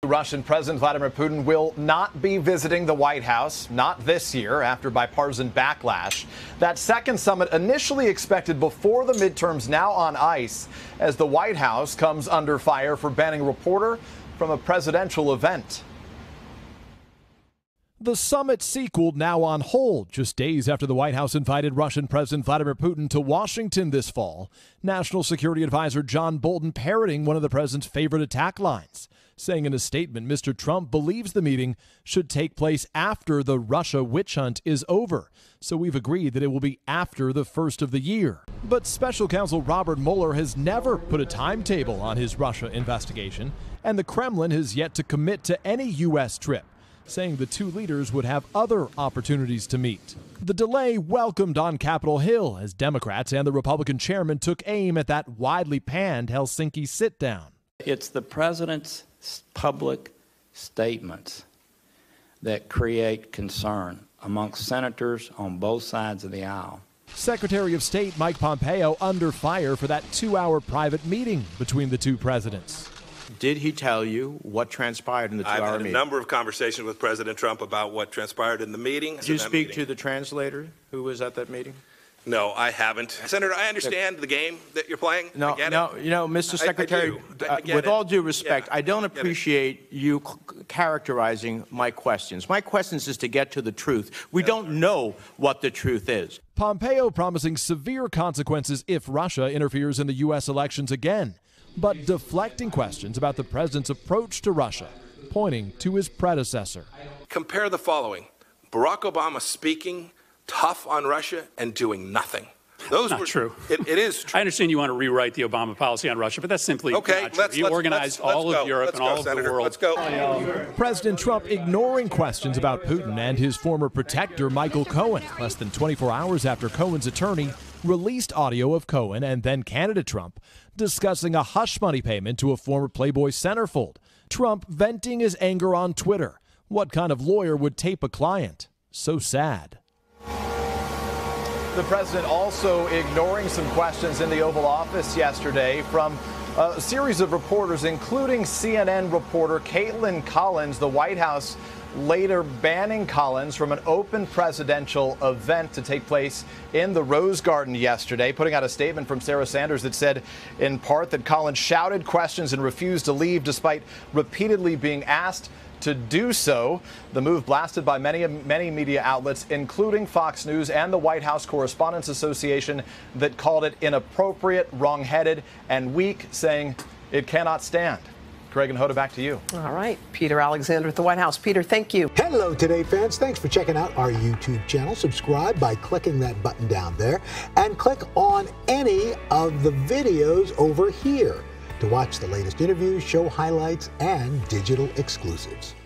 Russian President Vladimir Putin will not be visiting the White House, not this year, after bipartisan backlash. That second summit, initially expected before the midterms, now on ice as the White House comes under fire for banning a reporter from a presidential event. The summit sequel now on hold, just days after the White House invited Russian President Vladimir Putin to Washington this fall. National Security Advisor John Bolton parroting one of the president's favorite attack lines, saying in a statement Mr. Trump believes the meeting should take place after the Russia witch hunt is over. So we've agreed that it will be after the first of the year. But Special Counsel Robert Mueller has never put a timetable on his Russia investigation, and the Kremlin has yet to commit to any U.S. trip, saying the two leaders would have other opportunities to meet. The delay welcomed on Capitol Hill as Democrats and the Republican chairman took aim at that widely panned Helsinki sit-down. It's the president's public statements that create concern amongst senators on both sides of the aisle. Secretary of State Mike Pompeo under fire for that 2-hour private meeting between the two presidents. Did he tell you what transpired in the 2-hour meeting? I've had a number of conversations with President Trump about what transpired in the meeting. Did you speak to the translator who was at that meeting? No, I haven't. Senator, I understand the game that you're playing. No, you know, Mr. Secretary, with all due respect, I don't appreciate you characterizing my questions. My questions is to get to the truth. We don't know what the truth is. Pompeo promising severe consequences if Russia interferes in the U.S. elections again, but deflecting questions about the president's approach to Russia, pointing to his predecessor. Compare the following: Barack Obama speaking tough on Russia and doing nothing. Those were true. It is true. I understand you want to rewrite the Obama policy on Russia, but that's simply not true. He organized all of Europe and all of the world. Let's go. President Trump ignoring questions about Putin and his former protector, Michael Cohen, less than 24 hours after Cohen's attorney released audio of Cohen and then candidate Trump discussing a hush money payment to a former Playboy centerfold. Trump venting his anger on Twitter. What kind of lawyer would tape a client? So sad. The president also ignoring some questions in the Oval Office yesterday from a series of reporters, including CNN reporter Caitlin Collins. The White House later banning Collins from an open presidential event to take place in the Rose Garden yesterday, putting out a statement from Sarah Sanders that said in part that Collins shouted questions and refused to leave despite repeatedly being asked to do so. The move blasted by many media outlets, including Fox News and the White House Correspondents Association, that called it inappropriate, wrong-headed, and weak, saying it cannot stand. Greg and Hoda, back to you. All right. Peter Alexander at the White House. Peter, thank you. Hello, Today fans. Thanks for checking out our YouTube channel. Subscribe by clicking that button down there and click on any of the videos over here to watch the latest interviews, show highlights, and digital exclusives.